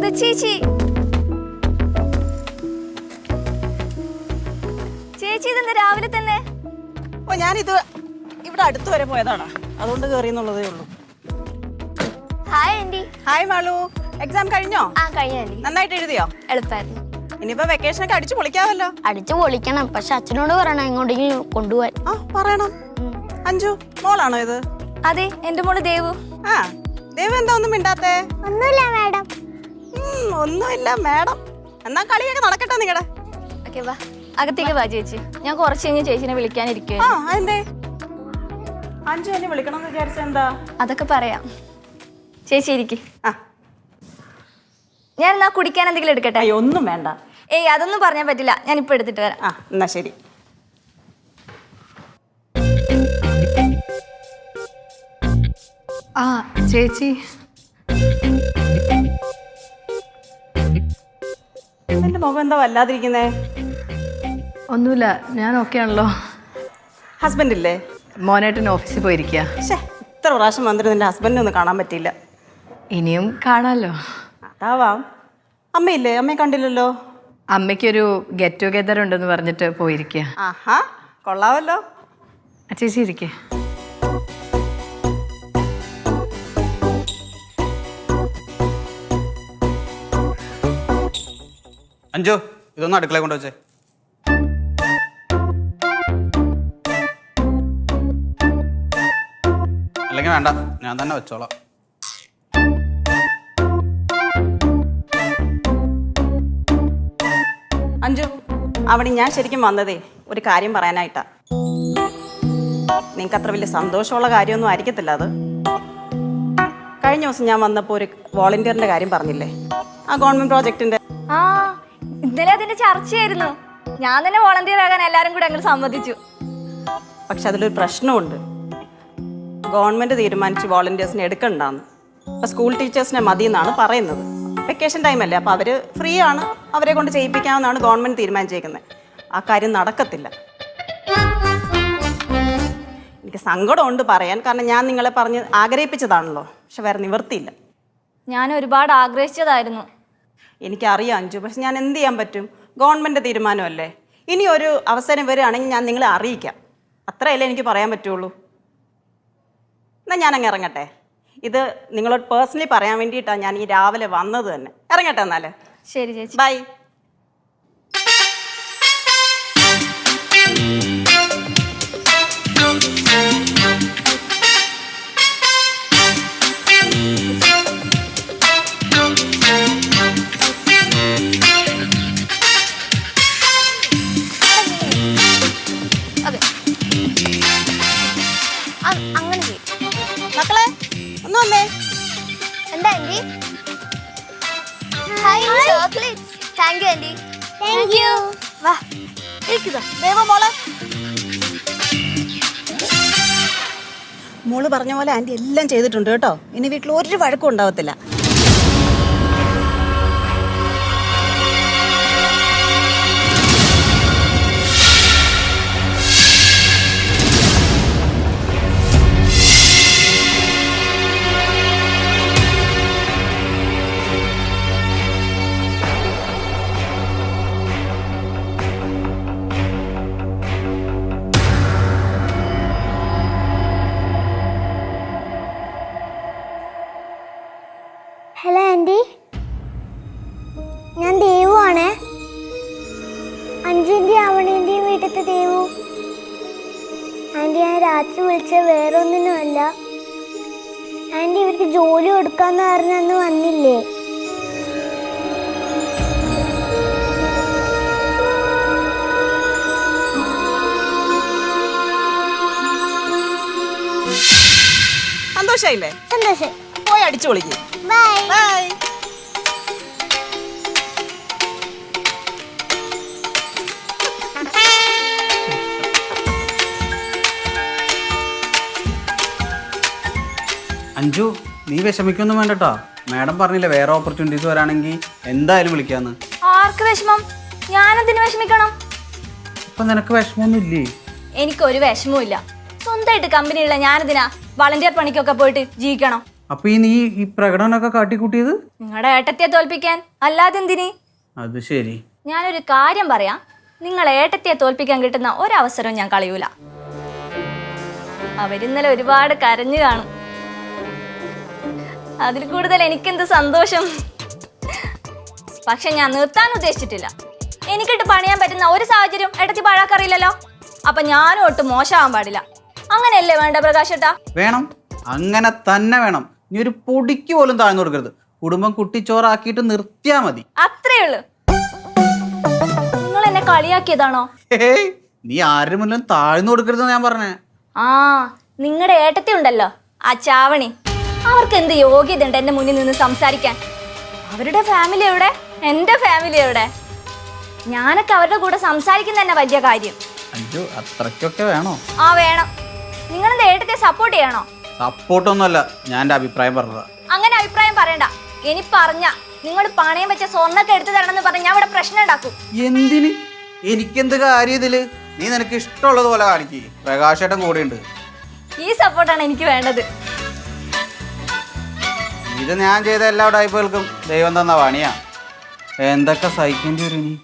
ചേച്ചി ചേച്ചി ഇതെന്താ രാവിലെ തന്നെ? ഓ ഞാനിത് ഇവിടെ അടുത്ത് വരെ പോയതാണ്, അതുകൊണ്ട് കയറിയെന്നുള്ളതേ ഉള്ളൂ. Hi aunty. Hi Malu, exam കഴിഞ്ഞോ? ആ കഴിഞ്ഞ ആന്റി. നന്നായിട്ട് എഴുതിയോ? എളുപ്പമായിരുന്നു. ഇനിയിപ്പോ വെക്കേഷനൊക്കെ അടിച്ചു പൊളിക്കാമല്ലോ. അടിച്ചു പൊളിക്കണം, പക്ഷെ അച്ഛനോട് പറയണം എങ്ങോട്ടെങ്കിലും കൊണ്ടുപോവാൻ. ആ പറയണം. അഞ്ജു മോളാണോ ഇത്? അതെ, എന്റെ മോള് ദേവു. ആ ദേവു എന്താ ഒന്നും മിണ്ടാത്തേ? ഒന്നുമില്ല മാഡം. ഒന്നുമില്ല മാഡം. എന്നാ കളിയൊക്കെ നടക്കട്ടെ നിങ്ങടെ. ഓക്കെ വാ, അകത്തേക്ക് വാ ചേച്ചി. ഞാൻ കുറച്ച് കഴിഞ്ഞ് ചേച്ചിനെ വിളിക്കാനിരിക്കും. ആ അതെന്തേ? അഞ്ജു എന്നെ വിളിക്കണം എന്ന് വിചാരിച്ച എന്താ? അതൊക്കെ പറയാം. ചേച്ചി ഇരിക്ക്. ആ ഞാൻ എന്നാ കുടിക്കാൻ എന്തെങ്കിലും എടുക്കട്ടെ? അയ്യോ ഒന്നും വേണ്ട. ഏയ് അതൊന്നും പറഞ്ഞാൽ പറ്റില്ല, ഞാൻ ഇപ്പൊ എടുത്തിട്ട് വരാം. ആ എന്നാ ശരി. ആ ചേച്ചി, എന്റെ മുഖം എന്താ വല്ലാതിരിക്കുന്നേ? ഒന്നുമില്ല, ഞാൻ ഓക്കെ ആണല്ലോ. ഹസ്ബൻഡ് ഇല്ലേ? മോനേട്ടൻ ഓഫീസിൽ പോയിരിക്കുക. പക്ഷേ ഇത്ര പ്രാവശ്യം വന്നിട്ട് നിന്റെ ഹസ്ബൻഡിനെ ഒന്നും കാണാൻ പറ്റിയില്ല. ഇനിയും കാണാമല്ലോ. അതാവാം. അമ്മയില്ലേ? അമ്മയെ കണ്ടില്ലല്ലോ. അമ്മയ്ക്കൊരു ഗെറ്റ് ടുഗെദർ ഉണ്ടെന്ന് പറഞ്ഞിട്ട് പോയിരിക്കുക. ആഹാ കൊള്ളാവല്ലോ. ചേച്ചി ഇരിക്കേ. അഞ്ജു ഇതൊന്നും അടുക്കള കൊണ്ടുവച്ചേ. അല്ലെങ്കിൽ വേണ്ട, ഞാൻ തന്നെ വെച്ചോളാം. അഞ്ജു അവിടെ ഞാൻ ശരിക്കും വന്നതേ ഒരു കാര്യം പറയാനായിട്ടാ. നിങ്ങൾക്ക് അത്ര വലിയ സന്തോഷമുള്ള കാര്യമൊന്നും ആയിരിക്കത്തില്ല അത്. കഴിഞ്ഞ ദിവസം ഞാൻ വന്നപ്പോൾ ഒരു വോളണ്ടിയറിന്റെ കാര്യം പറഞ്ഞില്ലേ, ആ ഗവൺമെന്റ് പ്രോജക്റ്റിന്റെ. ആ ഇന്നലെ അതിന്റെ ചർച്ചയായിരുന്നു. ഞാൻ തന്നെ വോളണ്ടിയർ ആകാൻ എല്ലാരും കൂടെ അങ്ങോട്ട് സമ്മതിച്ചു. പക്ഷെ അതിലൊരു പ്രശ്നമുണ്ട്. ഗവൺമെന്റ് തീരുമാനിച്ച് വോളണ്ടിയേഴ്സിനെ എടുക്കണ്ടാന്ന്. അപ്പൊ സ്കൂൾ ടീച്ചേഴ്സിനെ മതി എന്നാണ് പറയുന്നത്. വെക്കേഷൻ ടൈം അല്ലേ, അപ്പോൾ അവർ ഫ്രീ ആണ്, അവരെ കൊണ്ട് ചെയ്യിപ്പിക്കാമെന്നാണ് ഗവൺമെൻറ് തീരുമാനിച്ചേക്കുന്നത്. ആ കാര്യം നടക്കത്തില്ല. എനിക്ക് സങ്കടമുണ്ട് പറയാൻ, കാരണം ഞാൻ നിങ്ങളെ പറഞ്ഞ് ആഗ്രഹിപ്പിച്ചതാണല്ലോ. പക്ഷെ വേറെ നിവർത്തിയില്ല. ഞാൻ ഒരുപാട് ആഗ്രഹിച്ചതായിരുന്നു. എനിക്കറിയാം അഞ്ജു, പക്ഷെ ഞാൻ എന്ത് ചെയ്യാൻ പറ്റും? ഗവൺമെൻറ് തീരുമാനമല്ലേ. ഇനി ഒരു അവസരം വരികയാണെങ്കിൽ ഞാൻ നിങ്ങളെ അറിയിക്കാം. അത്രയല്ലേ എനിക്ക് പറയാൻ പറ്റുള്ളൂ. എന്നാൽ ഞാനങ്ങ് ഇറങ്ങട്ടെ. ഇത് നിങ്ങളോട് പേഴ്സണലി പറയാൻ വേണ്ടിയിട്ടാണ് ഞാൻ ഈ രാവിലെ വന്നത് തന്നെ. ഇറങ്ങട്ടെ എന്നാല്. ശരി ചേച്ചി, ബൈ. അങ്ങനെ ചെയ്യും. മക്കളെ ഒന്ന് വന്നേ. എന്താ anti? Hi chocolates. Thank you aunty. Thank you. വാ ഇരിക്കുക. ദേവ മോളെ. മോള് പറഞ്ഞ പോലെ ആൻറ്റി എല്ലാം ചെയ്തിട്ടുണ്ട് കേട്ടോ. ഇനി വീട്ടിൽ ഒരു വഴക്കും ഉണ്ടാവത്തില്ല. ഹലോ ആൻറ്റി, ഞാൻ ദേവു ആണേ. അഞ്ജുവിൻ്റെയും അവണിൻ്റെയും വീട്ടിലത്തെ ദേവു. ആൻറ്റി, ഞാൻ രാത്രി വിളിച്ച വേറെ ഒന്നിനുമല്ല. ആൻറ്റി, ഇവർക്ക് ജോലി കൊടുക്കാന്ന് പറഞ്ഞ അന്ന് വന്നില്ലേ? സന്തോഷായില്ലേ? സന്തോഷം. പോയി അടിച്ചു പൊളിക്ക്. ബൈ. ബൈ. അഞ്ജു നീ വിഷമിക്കൊന്നും വേണ്ടട്ടോ. മാഡം പറഞ്ഞില്ലേ വേറെ ഓപ്പർച്യൂണിറ്റീസ് വരാണെങ്കിൽ എന്തായാലും വിളിക്കാന്ന്. ആർക്ക് വിഷമം? ഞാനെന്തിനു വിഷമിക്കണം? അപ്പൊ നിനക്ക് വിഷമമൊന്നും ഇല്ലേ? എനിക്കൊരു വിഷമവും ഇല്ല. സ്വന്തമായിട്ട് കമ്പനിയുള്ള ഞാനെന്തിനാ വളണ്ടിയർ പണിക്കൊക്കെ പോയിട്ട് ജീവിക്കണം? അപ്പൊ നീ ഈ പ്രകടനമൊക്കെ കാട്ടിക്കൂട്ടിയത്? നിങ്ങളുടെ ഏട്ടത്തിയെ തോൽപ്പിക്കാൻ, അല്ലാതെ എന്തിന്? അത് ശരി. ഞാനൊരു കാര്യം പറയാം, നിങ്ങൾ ഏട്ടത്തിയെ തോൽപ്പിക്കാൻ കിട്ടുന്ന ഒരവസരവും ഞാൻ കളയൂല. അവരിന്നലെ ഒരുപാട് കരഞ്ഞു കാണും. അതിൽ കൂടുതൽ എനിക്കെന്ത് സന്തോഷം. പക്ഷെ ഞാൻ നിർത്താൻ ഉദ്ദേശിച്ചിട്ടില്ല. എനിക്കിട്ട് പണിയാൻ പറ്റുന്ന ഒരു സാഹചര്യം ഏട്ടത്തി പാഴാക്കറിയില്ലല്ലോ. അപ്പൊ ഞാനും ഒട്ടും മോശമാവാൻ പാടില്ല. അങ്ങനെയല്ലേ വേണ്ട പ്രകാശേട്ടാ? വേണം, അങ്ങനെ തന്നെ വേണം. നീ ഒരു പൊടിക്ക് പോലും താഴ്ന്നു കൊടുക്കരുത്. കുടുംബം കുട്ടിച്ചോറാക്കിയിട്ട് നിർത്തിയാ മതി. അത്രേ ഉള്ളു. നിങ്ങൾ എന്നെ കളിയാക്കിയതാണോ? ഹേയ്, നീ ആരുടെ മുന്നിലും താഴ്ന്നു കൊടുക്കരുതെന്ന് ഞാൻ പറഞ്ഞേ. ആ, നിങ്ങളുടെ ഏട്ടത്തി ഉണ്ടല്ലോ, ആ ചാവണി, അവർക്ക് എന്ത് യോഗ്യത ഉണ്ട് എന്റെ മുന്നിൽ നിന്ന് സംസാരിക്കാൻ? അവരുടെ ഫാമിലി എവിടെ, എന്റെ ഫാമിലി എവിടെ? ഞാനൊക്കെ അവരുടെ കൂടെ സംസാരിക്കുന്ന തന്നെ വലിയ കാര്യം. അയ്യോ, അത്രയ്ക്കൊക്കെ വേണോ? ആ വേണം. നിങ്ങളെന്താ ഏട്ടത്തെ സപ്പോർട്ട് ചെയ്യണോ? സപ്പോർട്ടൊന്നുമല്ല, ഞാൻ എൻ്റെ അഭിപ്രായം പറഞ്ഞതാ. അങ്ങനെ അഭിപ്രായം പറയണ്ട. ഇനി പറഞ്ഞ നിങ്ങൾ പണയം വെച്ച സ്വർണ്ണൊക്കെ എടുത്തു തരണമെന്ന് പറഞ്ഞ ഞാൻ ഇവിടെ പ്രശ്നം ഉണ്ടാക്കും. എന്തിന്? എനിക്കെന്ത് കാര്യം ഇതില്? നീ നിനക്ക് ഇഷ്ടമുള്ളത് പോലെ കാണിക്ക്. പ്രകാശേട്ടൻ കൂടെയുണ്ട്. ഈ സപ്പോർട്ടാണ് എനിക്ക് വേണ്ടത്. ഇത് ഞാൻ ചെയ്ത എല്ലാ ടൈപ്പുകൾക്കും ദൈവം തന്ന പണിയാ. എന്തൊക്കെ സഹിക്കേണ്ടി വരും നീ?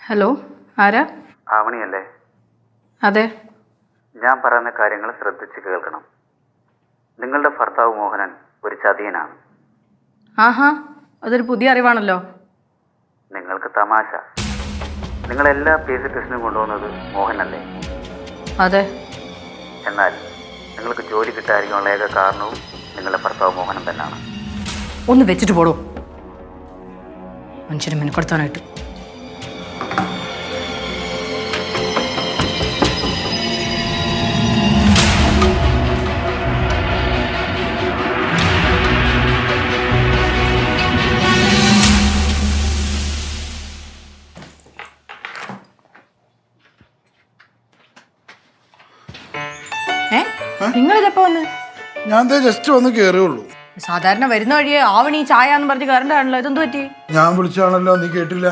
ഹലോ, ആരാ? ആവണിയല്ലേ? അതെ. ഞാൻ പറയുന്ന കാര്യങ്ങൾ ശ്രദ്ധിച്ച് കേൾക്കണം. നിങ്ങളുടെ ഭർത്താവ് മോഹനൻ ഒരു ചതിയനാണ്. ആഹാ, അതൊരു പുതിയ അറിവാണല്ലോ. നിങ്ങൾക്ക് തമാശ. നിങ്ങളെല്ലാ PSC ടെസ്റ്റിനും കൊണ്ടുപോകുന്നത് മോഹനല്ലേ? അതെ. എന്നാൽ നിങ്ങൾക്ക് ജോലി കിട്ടാതിരിക്കാനുള്ള ഏക കാരണവും നിങ്ങളുടെ ഭർത്താവ് മോഹനൻ തന്നെയാണ്. ഒന്ന് വെച്ചിട്ട് പോടോ, മനുഷ്യനെ മെനക്കെടുത്താനായിട്ട്. നിങ്ങളിതെപ്പോ വന്ന്? ഞാൻ ജസ്റ്റ് വന്ന് കേറിയുള്ളൂ. സാധാരണ വരുന്ന വഴിയെ ആവണി ചായ എന്ന് പറഞ്ഞ് കയറണ്ടാണല്ലോ, ഇതെന്ത് പറ്റി? ഞാൻ വിളിച്ചാണല്ലോ, നീ കേട്ടില്ല?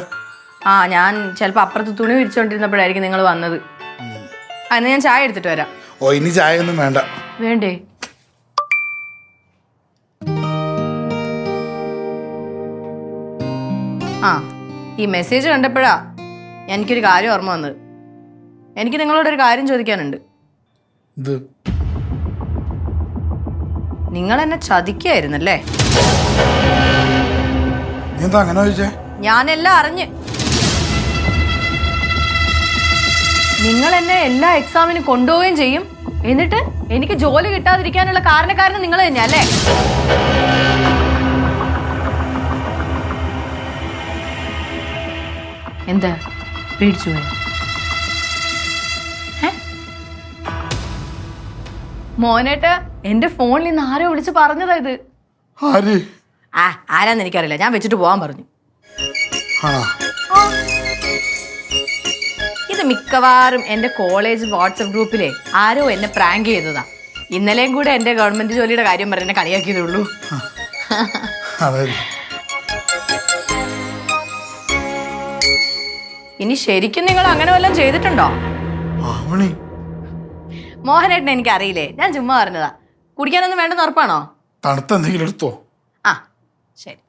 ആ, ഞാൻ ചിലപ്പോ അപ്പുറത്ത് തുണി വിരിച്ചോണ്ടിരുന്നപ്പോഴായിരിക്കും നിങ്ങൾ വന്നത്. അന്ന് ഞാൻ ചായ എടുത്തിട്ട് വരാം. ഓ, ഇനി ചായ ഒന്നും വേണ്ട. വേണ്ടേ? ആ, ഈ മെസ്സേജ് കണ്ടപ്പോഴാ എനിക്കൊരു കാര്യം ഓർമ്മ വന്നത്. എനിക്ക് നിങ്ങളോടൊരു കാര്യം ചോദിക്കാനുണ്ട്. ഇത് നിങ്ങൾ എന്നെ ചതിക്കായിരുന്നല്ലേ? നീ എന്താ അങ്ങനെ ചോദിച്ചേ? ഞാനെല്ലാം അറിഞ്ഞ്. നിങ്ങൾ എന്നെ എല്ലാ എക്സാമിനും കൊണ്ടുപോവുകയും ചെയ്യും, എന്നിട്ട് എനിക്ക് ജോലി കിട്ടാതിരിക്കാനുള്ള കാരണക്കാരൻ നിങ്ങൾ തന്നെയാ അല്ലേ? എന്താ പേടിച്ചു പോയോ? മോനേട്ട, എന്റെ ഫോണിൽ നിന്ന് ആരോ വിളിച്ച് പറഞ്ഞതാ ഇത്. ആര്? ആരാന്ന് എനിക്കറിയില്ല, ഞാൻ വെച്ചിട്ട് പോവാൻ പറഞ്ഞു. ഇത് മിക്കവാറും എന്റെ കോളേജ് വാട്സപ്പ് ഗ്രൂപ്പിലെ ആരോ എന്നെ പ്രാങ്ക് ചെയ്തതാ. ഇന്നലെയും കൂടെ എന്റെ ഗവൺമെന്റ് ജോലിയുടെ കാര്യം പറഞ്ഞ് എന്നെ കളിയാക്കിയതേ ഉള്ളൂ. ഇനി ശരിക്കും നിങ്ങൾ അങ്ങനെ വല്ലതും ചെയ്തിട്ടുണ്ടോ? മോഹനേട്ടനെ എനിക്ക് അറിയില്ലേ, ഞാൻ ചുമ്മാ പറഞ്ഞതാ. കുടിക്കാനൊന്നും വേണ്ടെന്ന് ഉറപ്പാണോ? തണുത്ത എന്തെങ്കിലും എടുത്തോ? ആ, ശരി.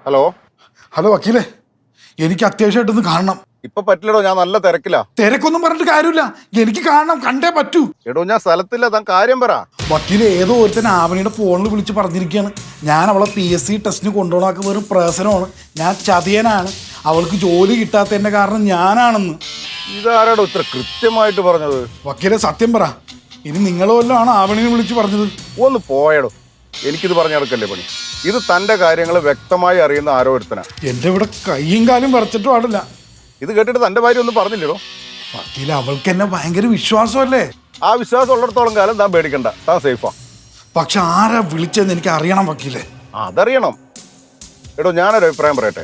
ഹലോ ഹലോ വക്കീലേ, എനിക്ക് അത്യാവശ്യമായിട്ടൊന്ന് കാണണം. ഇപ്പൊ പറ്റില്ലടോ, ഞാൻ നല്ല തിരക്കിലാ. തിരക്കൊന്നും പറഞ്ഞിട്ട് കാര്യമില്ല, എനിക്ക് കാണണം, കണ്ടേ പറ്റൂ. എടോ ഞാൻ സ്ഥലത്തില്ല, താൻ കാര്യം പറ. വക്കീല് ഏതോ ഒരുത്തന്നെ ആവണിയുടെ ഫോണിൽ വിളിച്ച് പറഞ്ഞിരിക്കുകയാണ്, ഞാൻ അവളെ PSC ടെസ്റ്റിന് കൊണ്ടുപോകണക്ക് വെറും പ്രഹസനമാണ്, ഞാൻ ചതിയനാണ്, അവൾക്ക് ജോലി കിട്ടാത്തതിന്റെ കാരണം ഞാനാണെന്ന്. ഇതാരാടോ ഇത്ര കൃത്യമായിട്ട് പറഞ്ഞത്? വക്കീലെ സത്യം പറ, ഇനി നിങ്ങൾ വല്ലതും ആണ് ആവണിനെ വിളിച്ച് പറഞ്ഞത്? ഒന്ന് പോയടോ, എനിക്കിത് പറഞ്ഞു നടക്കല്ലേ പണി. ഇത് തന്റെ കാര്യങ്ങൾ വ്യക്തമായി അറിയുന്ന ആരോ ഒരുത്തനാ. എൻ്റെ ഇവിടെ കൈയും കാലും വരച്ചിട്ട് പാടില്ല. ഇത് കേട്ടിട്ട് തന്റെ ഭാര്യ ഒന്നും പറഞ്ഞില്ലടോ? വക്കീലെ അവൾക്ക് എന്നെ ഭയങ്കര വിശ്വാസമല്ലേ. ആ വിശ്വാസം ഉള്ളിടത്തോളം കാലം താൻ പേടിക്കണ്ട, താൻ സേഫാ. പക്ഷെ ആരാ വിളിച്ചതെന്ന് എനിക്ക് അറിയണം വക്കീലെ. അതറിയണം. എടോ ഞാനൊരു അഭിപ്രായം പറയട്ടെ.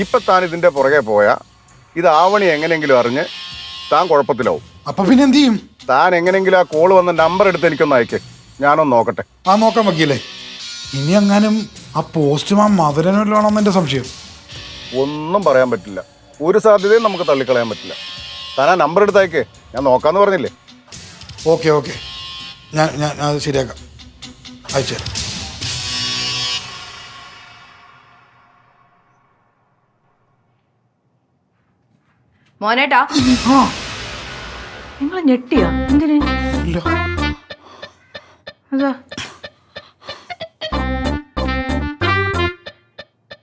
ഇപ്പം താൻ ഇതിൻ്റെ പുറകെ പോയാൽ ഇത് ആവണി എങ്ങനെയെങ്കിലും അറിഞ്ഞ് താൻ കുഴപ്പത്തിലാവും. അപ്പൊ പിന്നെ എന്ത് ചെയ്യും? താൻ എങ്ങനെയെങ്കിലും ആ കോള് വന്ന നമ്പർ എടുത്ത് എനിക്കൊന്ന് അയക്കേ, ഞാനൊന്ന് നോക്കട്ടെ. ആ നോക്കാം വക്കീലെ. ഇനി എങ്ങാനും ആ പോസ്റ്റ്മാൻ മധുരനല്ലാണെന്ന് എൻ്റെ സംശയം. ഒന്നും പറയാൻ പറ്റില്ല, ഒരു സാധ്യതയും നമുക്ക് തള്ളിക്കളയാൻ പറ്റില്ല. താൻ ആ നമ്പർ എടുത്ത് അയക്കേ, ഞാൻ നോക്കാമെന്ന് പറഞ്ഞില്ലേ. ഓക്കെ ഓക്കെ, ഞാൻ അത് ശരിയാക്കാം, അയച്ചു തരാം. മോനേട്ടാ, നിങ്ങൾ ഞെട്ടിയോ? എന്തിന്? ഇല്ല. അതാ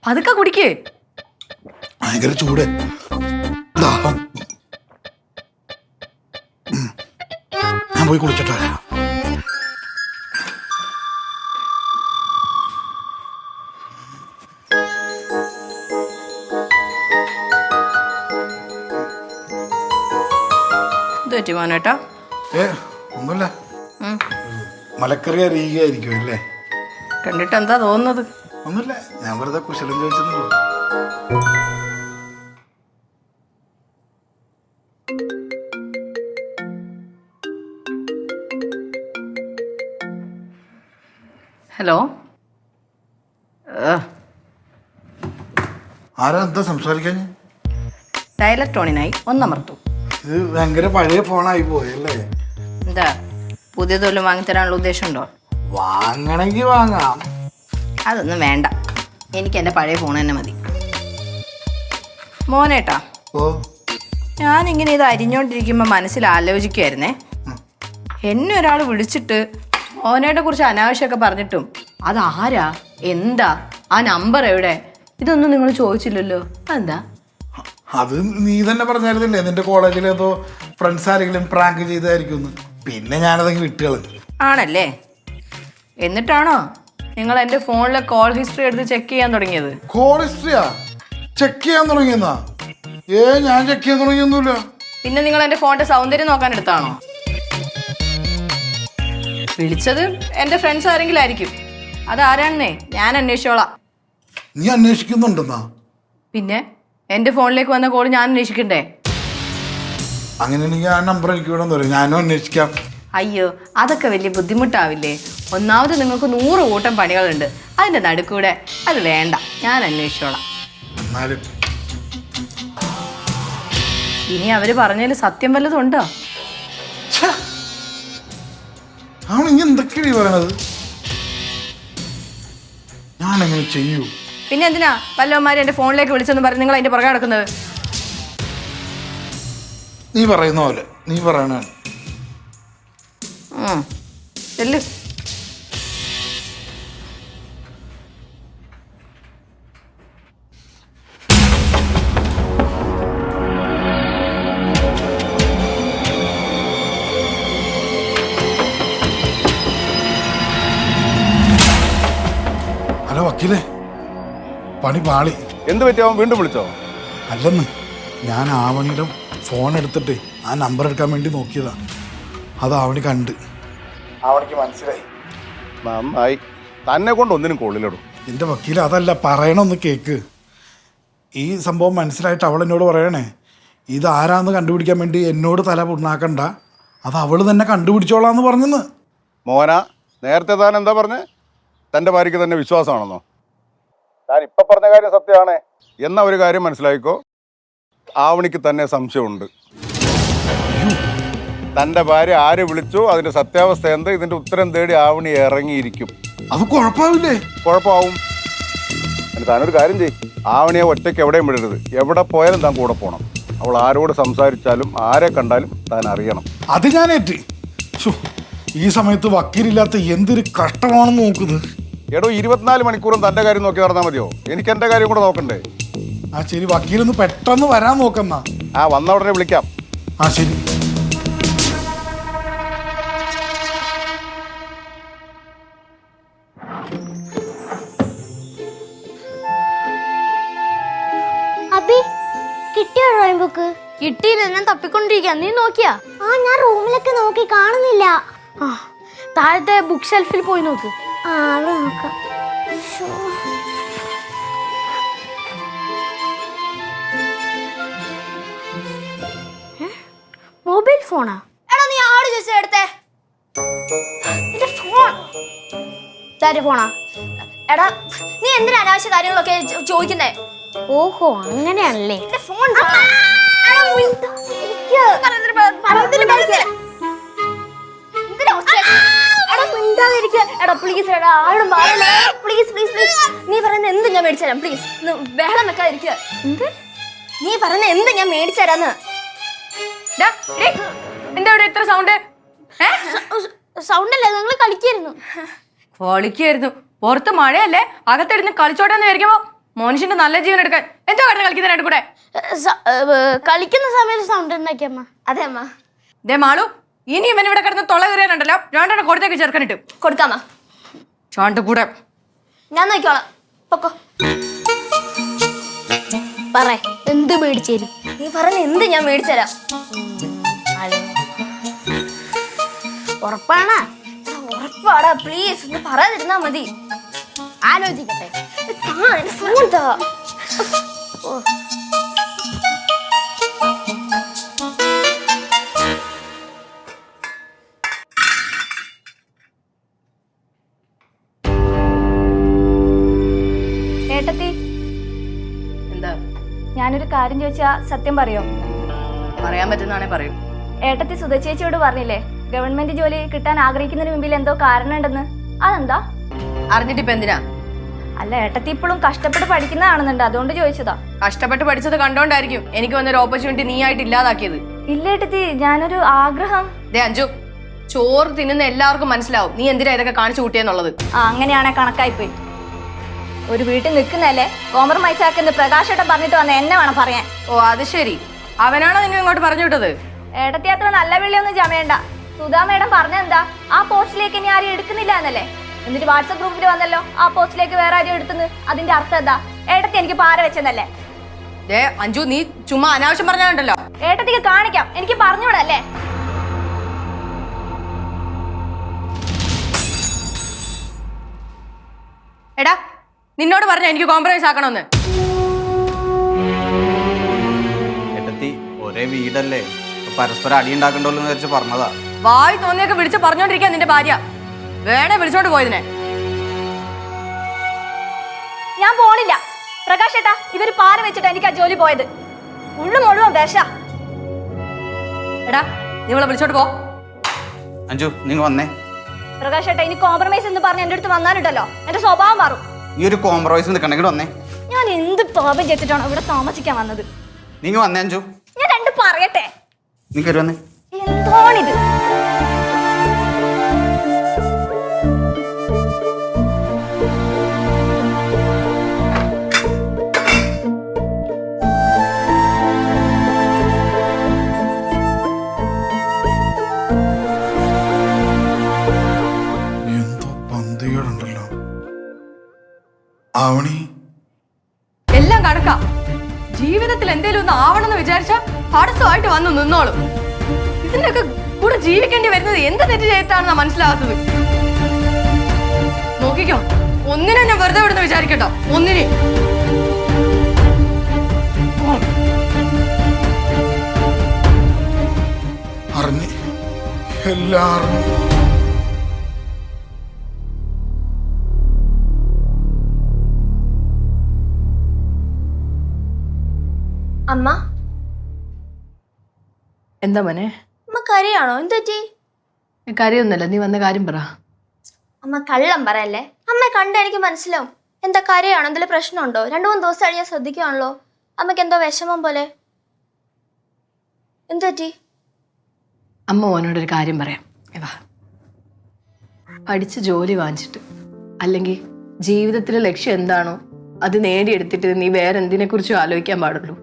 പതുക്കെ കുടിക്കേ. ഭയങ്കര ചൂട്, ദാഹം. ഞാൻ പോയി കുളിച്ചിട്ട് വരാം. ഇത് പറ്റി മോനേട്ടാ? ഒന്നുമില്ല, മലക്കറി അറിയുകയായിരിക്കും അല്ലേ? കണ്ടിട്ട് എന്താ തോന്നുന്നത്? ഒന്നുമില്ല, ഞാൻ വെറുതെ കുശലം ചോദിച്ചെന്നുള്ളൂ. ഹലോ, ആരാ എന്താ സംസാരിക്കാൻ? ഡയലർ ടോണിനായി ഒന്നമർത്തു. ഇത് ഭയങ്കര പഴയ ഫോണായി പോയല്ലേ? എന്താ പുതിയതൊന്നും വാങ്ങിത്തരാനുള്ള ഉദ്ദേശമുണ്ടോ? വാങ്ങണമെങ്കിൽ വാങ്ങാം. അതൊന്നും വേണ്ട, എനിക്ക് എൻ്റെ പഴയ ഫോൺ തന്നെ മതി. മോനേട്ടാ, ഓ, ഞാനിങ്ങനെ ഇത് അരിഞ്ഞോണ്ടിരിക്കുമ്പോൾ മനസ്സിൽ ആലോചിക്കുമായിരുന്നേ, എന്നെ ഒരാൾ വിളിച്ചിട്ട് മോനേട്ടെ കുറിച്ച് അനാവശ്യമൊക്കെ പറഞ്ഞിട്ടും അതാരാ, എന്താ, ആ നമ്പർ എവിടെ, ഇതൊന്നും നിങ്ങൾ ചോദിച്ചില്ലല്ലോ. അതെന്താ? അത് നീ തന്നെ പറഞ്ഞായിരുന്നില്ലേ നിന്റെ കോളേജിൽ ഏതോ ഫ്രണ്ട്സ് ആരെങ്കിലും പ്രാങ്ക് ചെയ്തായിരിക്കും. പിന്നെ ഞാനതെങ്കിൽ വിട്ടുകളഞ്ഞു. ആണല്ലേ? എന്നിട്ടാണോ നിങ്ങൾ എൻ്റെ ഫോണിലെ കോൾ ഹിസ്റ്ററി എടുത്ത് ചെക്ക് ചെയ്യാൻ തുടങ്ങിയത്? കോൾ ഹിസ്റ്ററിയാ ചെക്ക് ചെയ്യാൻ തുടങ്ങിയെന്നാ? ഞാൻ ചെക്ക് ചെയ്യാൻ തുടങ്ങിയൊന്നുമില്ല. പിന്നെ നിങ്ങൾ എൻ്റെ ഫോണിന്റെ സൗന്ദര്യം നോക്കാൻ എടുത്താണോ? വിളിച്ചത് എൻ്റെ ഫ്രണ്ട്സ് ആരെങ്കിലും ആയിരിക്കും. അതാരാണെന്നേ ഞാൻ അന്വേഷിച്ചോളാം. നീ അന്വേഷിക്കുന്നുണ്ടെന്നാ? പിന്നെ എൻ്റെ ഫോണിലേക്ക് വന്ന കോൾ ഞാൻ അന്വേഷിക്കണ്ടേ? അങ്ങനെയാണെങ്കിൽ ആ നമ്പർ എനിക്ക് വേണമെന്ന് പറയും, ഞാനും അന്വേഷിക്കാം. അയ്യോ, അതൊക്കെ വലിയ ബുദ്ധിമുട്ടാവില്ലേ? ഒന്നാമത് നിങ്ങൾക്ക് 100 കൂട്ടം പണികളുണ്ട്, അതിൻ്റെ നടുക്കൂടെ അത് വേണ്ട, ഞാൻ അന്വേഷിച്ചോളാം. എന്നാലും ഇനി അവർ പറഞ്ഞതിൽ സത്യം വല്ലതും ഉണ്ടോ? അവൻ ഇനി എന്തൊക്കെയാണ് പറയണത്? ഞാനെങ്ങനെ ചെയ്യൂ? പിന്നെ എന്തിനാ വല്ലവന്മാരും എൻ്റെ ഫോണിലേക്ക് വിളിച്ചെന്ന് പറഞ്ഞ് നിങ്ങൾ അതിൻ്റെ പുറകെ നടക്കുന്നത്? നീ പറയുന്ന പോലെ നീ പറയണ. ചെല്ല്. ഹലോ വക്കീലേ, പണി പാളി. എന്ത് പറ്റി? അവൻ വീണ്ടും വിളിച്ചോ? അല്ലെന്ന്, ഞാൻ ആവണിയുടെ ഫോൺ എടുത്തിട്ട് ആ നമ്പർ എടുക്കാൻ വേണ്ടി നോക്കിയതാ. അത് ആവണി കണ്ട്, ആവണിക്ക് മനസ്സിലായി. നന്നായി, തന്നെ കൊണ്ട് ഒന്നിനും കൊള്ളിലിടും. എൻ്റെ വക്കീൽ അതല്ല, പറയണമെന്ന് കേക്ക്. ഈ സംഭവം മനസ്സിലായിട്ട് അവൾ എന്നോട് പറയണേ, ഇത് ആരാന്ന് കണ്ടുപിടിക്കാൻ വേണ്ടി എന്നോട് തല പുണ്ണാക്കണ്ട, അത് അവൾ തന്നെ കണ്ടുപിടിച്ചോളാന്ന് പറഞ്ഞെന്ന്. മോന, നേരത്തെ താൻ എന്താ പറഞ്ഞേ? തൻ്റെ ഭാര്യയ്ക്ക് തന്നെ വിശ്വാസമാണെന്നോ? താൻ ഇപ്പം പറഞ്ഞ കാര്യം സത്യമാണേ. എന്നാ ഒരു കാര്യം മനസ്സിലായിക്കോ, ആവണിക്ക് തന്നെ സംശയമുണ്ട്. തൻ്റെ ഭാര്യ ആര് വിളിച്ചു, അതിൻ്റെ സത്യാവസ്ഥ എന്ത്, ഇതിൻ്റെ ഉത്തരം തേടി ആവണി ഇറങ്ങിയിരിക്കും. അത് കുഴപ്പമാവില്ലേ? കുഴപ്പമാവും. താനൊരു കാര്യം ചെയ്യും, ആവണിയെ ഒറ്റയ്ക്ക് എവിടെയും വിടരുത്. എവിടെ പോയാലും താൻ കൂടെ പോകണം. അവൾ ആരോട് സംസാരിച്ചാലും ആരെ കണ്ടാലും താൻ അറിയണം. അത് ഞാനേറ്റ്. ഈ സമയത്ത് വക്കീലില്ലാത്ത എന്തൊരു കഷ്ടമാണെന്ന് നോക്കുന്നത്. എടോ, 24 മണിക്കൂറും തൻ്റെ കാര്യം നോക്കി നടന്നാൽ മതിയോ? എനിക്ക് എൻ്റെ കാര്യം കൂടെ നോക്കണ്ടേ? ആ ശരി, വക്കീലൊന്ന് പെട്ടെന്ന് വരാൻ നോക്കുന്ന. ആ, വന്ന ഉടനെ വിളിക്കാം. ആ ശരി. അബി, കിട്ടിയോ ഡ്രോയിങ് ബുക്ക്? കിട്ടിയില്ല, ഞാൻ തപ്പിക്കൊണ്ടിരിക്കുക. നീ നോക്കിയാ? ആ, ഞാൻ റൂമിലൊക്കെ നോക്കി, കാണുന്നില്ല. ആ, താഴത്തെ ബുക്ക് ഷെൽഫിൽ പോയി നോക്ക്. ആ, അവിടെ നോക്കാം. മൊബൈൽ ഫോണാ? എടാ നീ ആട് ചോദിച്ചാ എടുത്തേ ഫോൺ. ഫോണാ? എടാ നീ എന്തിനാ അനാവശ്യ കാര്യങ്ങളൊക്കെ ചോദിക്കുന്നേ? ഓഹോ, അങ്ങനെയാണല്ലേ. ഫോൺ നീ പറയുന്ന എന്ത് ഞാൻ മേടിച്ചു തരാം. പ്ലീസ് ബഹളം വെക്കാതിരിക്കുക. നീ പറയുന്ന എന്ത് ഞാൻ മേടിച്ചു തരാന്ന്. എന്താ ഇവിടെ ഇത്ര സൗണ്ട്? സൗണ്ട് അല്ലേ, നിങ്ങൾ കളിക്കായിരുന്നു. കളിക്കായിരുന്നു? പുറത്ത് മഴയല്ലേ, അകത്തിരുന്ന് കളിച്ചോട്ടെന്ന് വിചാരിക്കുമ്പോ മനുഷ്യന്റെ നല്ല ജീവൻ എടുക്കാൻ എന്തോ കടന്ന് കളിക്കുന്നതിനായിട്ട് കൂടെ. കളിക്കുന്ന സമയത്ത് സൗണ്ട് ഉണ്ടാക്കിയമ്മ. അതെ അമ്മ. ദേ മാളു, ഇനി ഇവൻ ഇവിടെ കിടന്ന് തൊള്ള കയറിയാനുണ്ടല്ലോ, രണ്ടെണ്ണം കൊടുത്തേക്ക് ചേർക്കനിട്ട് കൊടുക്കാമ്മ. ചോണ്ട് കൂടെ ഞാൻ നോക്കിക്കോളാം. പൊക്കോ. പറ, എന്ത് മേടിച്ചു തരും? നീ പറഞ്ഞ എന്ത് ഞാൻ മേടിച്ചു തരാം. ഉറപ്പാണാ? ഉറപ്പാടാ. പ്ലീസ് ഒന്ന് പറയാതിരുന്നാ മതി. ആലോചിക്കട്ടെ. ഫോൺ താ. ഏട്ടത്തി, എന്താ? ഞാനൊരു കാര്യം ചോദിച്ചാ സത്യം പറയോ? പറയാൻ പറ്റുന്നാണേ പറയൂ. ഏട്ടത്തി സുധചേച്ചിയോട് പറഞ്ഞില്ലേ ഗവൺമെന്റ് ജോലി കിട്ടാൻ ആഗ്രഹിക്കുന്നതിന് മുമ്പിൽ എന്തോ കാരണം ഉണ്ടെന്ന്? അതെന്താ? അറിഞ്ഞിട്ടിപ്പ എന്തിനാ? അല്ല, ഏട്ടത്തി ഇപ്പോഴും കഷ്ടപ്പെട്ട് പഠിക്കുന്നതാണെന്നുണ്ട്, അതുകൊണ്ട് ചോദിച്ചതാ. കഷ്ടപ്പെട്ട് പഠിച്ചത് കണ്ടോണ്ടായിരിക്കും എനിക്ക് വന്നൊരു ഓപ്പർച്യൂണിറ്റി നീ ആയിട്ട് ഇല്ലാതാക്കിയത്. ഇല്ല ഏട്ടത്തി, ഞാനൊരു ആഗ്രഹം. ദേ അഞ്ജു, ചോറ് തിന്നുന്ന എല്ലാവർക്കും മനസ്സിലാവും നീ എന്തിനാ ഇതൊക്കെ കാണിച്ചു കൂട്ടിയെന്നുള്ളത്. അങ്ങനെയാണെ കണക്കായിപ്പോയി. ഒരു വീട്ടിൽ നിൽക്കുന്നല്ലേ കോംപ്രമൈസ് ആക്കുന്ന പ്രകാശേട്ടൻ പറഞ്ഞിട്ട് വന്ന എന്നെ വേണം പറയാൻ. ഓ അത് ശരി, അവനാണോ നിന്നെ ഇങ്ങോട്ട് പറഞ്ഞു വിട്ടത്? ഏട്ടത്തി അത്ര നല്ല വിളിയൊന്നും ചമയണ്ട. സുധാ മേഡം പറഞ്ഞെന്താ, ആ പോസ്റ്റിലേക്ക് ഇനി ആരും എടുക്കുന്നില്ല എന്നല്ലേ. എന്നിട്ട് വാട്സപ്പ് ഗ്രൂപ്പിൽ വന്നല്ലോ ആ പോസ്റ്റിലേക്ക് വേറെ ആരും എടുത്തുന്നു. അതിന്റെ അർത്ഥം എന്താ? ഏട്ടത്തി എനിക്ക് പാര വെച്ചെന്നല്ലേ. ദേ അഞ്ജു, നീ ചുമ്മാ അനാവശ്യം പറഞ്ഞാലുണ്ടല്ലോ. ഏട്ടത്തിക്ക് കാണിക്കാം, എനിക്ക് പറഞ്ഞൂടല്ലേ. എടാ, നിന്നോട് പറഞ്ഞ എനിക്ക് കോംപ്രമൈസ് ആക്കണമെന്ന്. ഏട്ടത്തി ഒരേ വീടല്ലേ, പരസ്പരം അടി ഉണ്ടാക്കണ്ടല്ലോ എന്ന് വിചാരിച്ച് പറഞ്ഞതാ. വായി തോന്നിയൊക്കെ വിളിച്ച് പറഞ്ഞോണ്ടിരിക്കാൻ നിന്റെ ഭാര്യ. വേണേ വിളിച്ചോണ്ട് പോയതിനെ. ഞാൻ പോണില്ല പ്രകാശേട്ടാ. ഇവര് പാര വെച്ചിട്ടാ എനിക്ക് ആ ജോലി പോയത്. ഉള്ളു മുഴുവൻ വിഷ. എടാ, നീ ഇവളെ വിളിച്ചോട്ട് പോ. അഞ്ജു നിങ്ങൾ വന്നേ. പ്രകാശേട്ടാ, ഇനി കോംപ്രമൈസ് എന്ന് പറഞ്ഞ് എന്റെ അടുത്ത് വന്നാലുണ്ടല്ലോ എന്റെ സ്വഭാവം മാറും. നീ ഒരു കോംപ്രമൈസ് നിൽക്കണമെങ്കിൽ വന്നേ. ഞാൻ എന്ത് പാപം ചെയ്തിട്ടാണോ ഇവിടെ താമസിക്കാൻ വന്നത്? നിങ്ങൾ വന്നേ അഞ്ജു. ഞാൻ രണ്ട് പറയട്ടെ. നീ കയറി വന്നേ. എന്തോണിത്? എന്തോ പന്തികളുണ്ടല്ലോ. ആവണി എല്ലാം കണക്കാ. ജീവിതത്തിൽ എന്തേലും ഒന്ന് ആവണമെന്ന് വിചാരിച്ച തടസ്സമായിട്ട് വന്ന് നിന്നോളും. ഇതിന്റെയൊക്കെ കൂടെ ജീവിക്കേണ്ടി വരുന്നത് എന്ത് തെറ്റ് ചെയ്തിട്ടാണെന്നാ മനസ്സിലാകാത്തത്. നോക്കിക്കോ, ഒന്നിനെ ഞാൻ വെറുതെ വിടുന്ന വിചാരിക്കട്ടോ. ഒന്നിനെ അറിഞ്ഞ് എല്ലാം അറിഞ്ഞു. അമ്മ, എന്താ മോനെ? അമ്മ കരയാണോ? എന്ത് പറ്റി? കാര്യമൊന്നുമല്ല, നീ വന്ന കാര്യം പറ. അമ്മ കള്ളം പറയല്ലേ. അമ്മ കണ്ട എനിക്ക് മനസ്സിലാവും. എന്താ കരയാണോ? എന്തെങ്കിലും പ്രശ്നമുണ്ടോ? 2-3 ദിവസം കഴിഞ്ഞാൽ ശ്രദ്ധിക്കുകയാണല്ലോ. അമ്മയ്ക്ക് എന്തോ വിഷമം പോലെ. എന്ത് പറ്റി? അമ്മ മോനോടൊരു കാര്യം പറയാം. വാ. പഠിച്ച് ജോലി വാങ്ങിച്ചിട്ട് അല്ലെങ്കിൽ ജീവിതത്തിലെ ലക്ഷ്യം എന്താണോ അത് നേടിയെടുത്തിട്ട് നീ വേറെ എന്തിനെ കുറിച്ചും ആലോചിക്കാൻ പാടുള്ളൂ.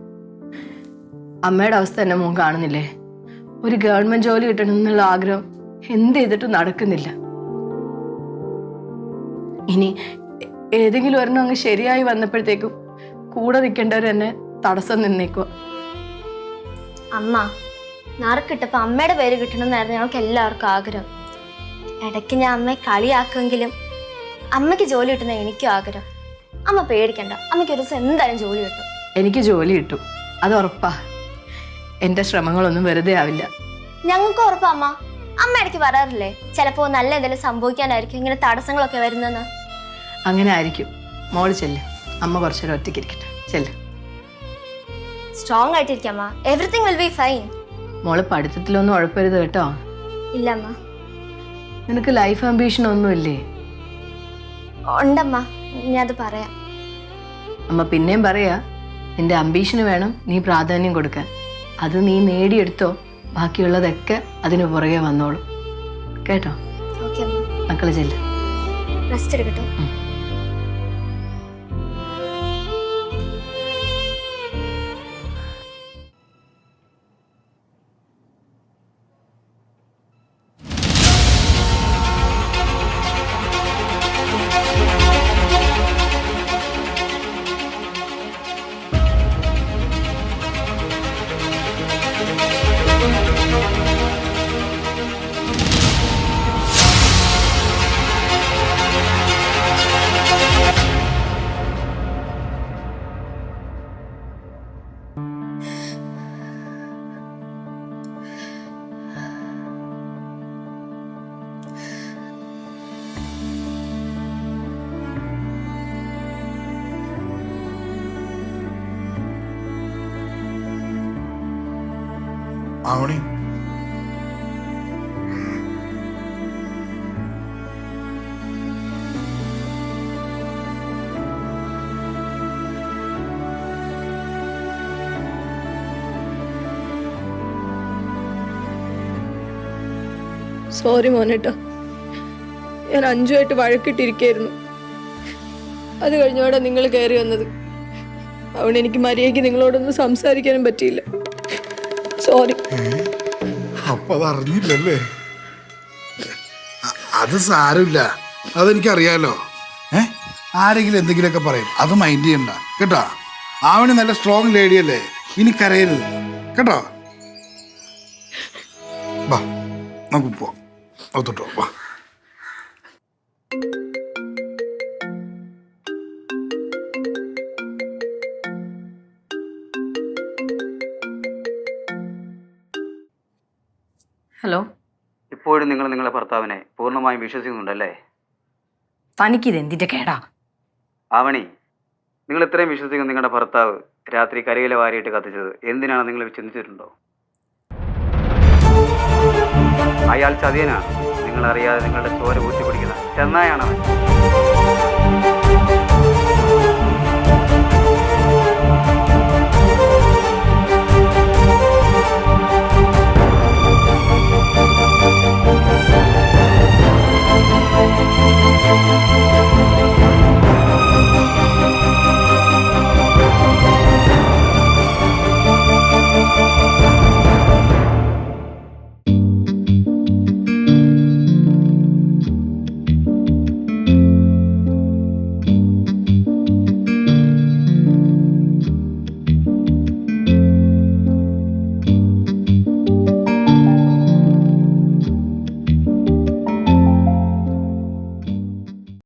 അമ്മയുടെ അവസ്ഥ തന്നെ മോൻ കാണുന്നില്ലേ? ഒരു ഗവൺമെന്റ് ജോലി കിട്ടണം എന്നുള്ള ആഗ്രഹം എന്ത് ചെയ്തിട്ടും നടക്കുന്നില്ല. ഇനി ഏതെങ്കിലും ഒരെണ്ണം അങ്ങ് ശരിയായി വന്നപ്പോഴത്തേക്കും കൂടെ നിൽക്കേണ്ടവർ എന്നെ തടസ്സം നിന്നേക്കുക. അമ്മ നറുക്കിട്ടപ്പോൾ അമ്മയുടെ പേര് കിട്ടണമെന്നായിരുന്നു ഞങ്ങൾക്ക് എല്ലാവർക്കും ആഗ്രഹം. ഇടയ്ക്ക് ഞാൻ അമ്മയെ കളിയാക്കുമെങ്കിലും അമ്മയ്ക്ക് ജോലി കിട്ടുന്ന എനിക്കും ആഗ്രഹം. അമ്മ പേടിക്കണ്ട, അമ്മയ്ക്ക് ഒരു ദിവസം എന്തായാലും ജോലി കിട്ടും. എനിക്ക് ജോലി കിട്ടും, അത് ഉറപ്പാ. എൻ്റെ ശ്രമങ്ങളൊന്നും വെറുതെ ആവില്ല. ഞങ്ങൾക്ക് ഉറപ്പാ അമ്മ. അമ്മ ഇടയ്ക്ക് പറയാറില്ലേ ചിലപ്പോൾ നല്ല എന്തെങ്കിലും സംഭവിക്കാനായിരിക്കും ഇങ്ങനെ തടസ്സങ്ങളൊക്കെ വരുന്നെന്ന്. അങ്ങനെ ആയിരിക്കും. മോള് ചെല്ല്, അമ്മ കുറച്ചേരം ഒറ്റയ്ക്ക് ഇരിക്കട്ടെ. ചെല്ല്. സ്ട്രോങ് ആയിട്ടിരിക്കാം അമ്മ. Everything will be fine. മോള് പഠിത്തത്തിലൊന്നും ഉഴപ്പരുത് കേട്ടോ. ഇല്ല അമ്മ. നിനക്ക് ലൈഫ് ആംബിഷൻ ഒന്നുമില്ലേ? ഉണ്ടമ്മ, ഞാൻ അത് പറയാം. അമ്മ പിന്നെയും പറയാ, നിന്റെ അംബീഷന് വേണം നീ പ്രാധാന്യം കൊടുക്കാൻ. അത് നീ നേടിയെടുത്തോ, ബാക്കിയുള്ളതൊക്കെ അതിന് പുറകെ വന്നോളൂ കേട്ടോ. ഓക്കെ അമ്മ. മക്കളെ ചെല്ല്. റെസ്റ്റ് എടുക്കട്ടെ. ആവണി, സോറി മോനേട്ടാ, ഞാൻ അഞ്ചുമായിട്ട് വഴക്കിട്ടിരിക്കായിരുന്നു. അത് കഴിഞ്ഞോടെ നിങ്ങൾ കയറി വന്നത്. അതുകൊണ്ട് എനിക്ക് മര്യാദയ്ക്ക് നിങ്ങളോടൊന്നും സംസാരിക്കാനും പറ്റിയില്ല. സോറി. അപ്പൊ അതറിഞ്ഞില്ലല്ലേ? അത് സാരമില്ല, അതെനിക്കറിയാലോ. ആരെങ്കിലും എന്തെങ്കിലുമൊക്കെ പറയും, അത് മൈൻഡ് ചെയ്യണ്ട കേട്ടോ. ആവണി നല്ല സ്ട്രോങ് ലേഡിയല്ലേ, ഇനി കരയരുത് കേട്ടോ. വാ നമുക്ക് പോവാം. ഒത്തോട്ടോ വാ. ഹലോ. ഇപ്പോഴും നിങ്ങൾ നിങ്ങളുടെ ഭർത്താവിനെ പൂർണ്ണമായും വിശ്വസിക്കുന്നുണ്ടല്ലേ? തനിക്കിത് എന്തിന്റെ കേടാ? ആവണി, നിങ്ങൾ ഇത്രയും വിശ്വസിക്കുന്ന നിങ്ങളുടെ ഭർത്താവ് രാത്രി കരിയില വാരിയിട്ട് കത്തിച്ചത് എന്തിനാണ് നിങ്ങൾ ചിന്തിച്ചിട്ടുണ്ടോ? അയാൾ ചതിയനാണ്. നിങ്ങളറിയാതെ നിങ്ങളുടെ ചോര ഊറ്റി പിടിക്കുന്ന ചെന്നായാണ് അവൻ.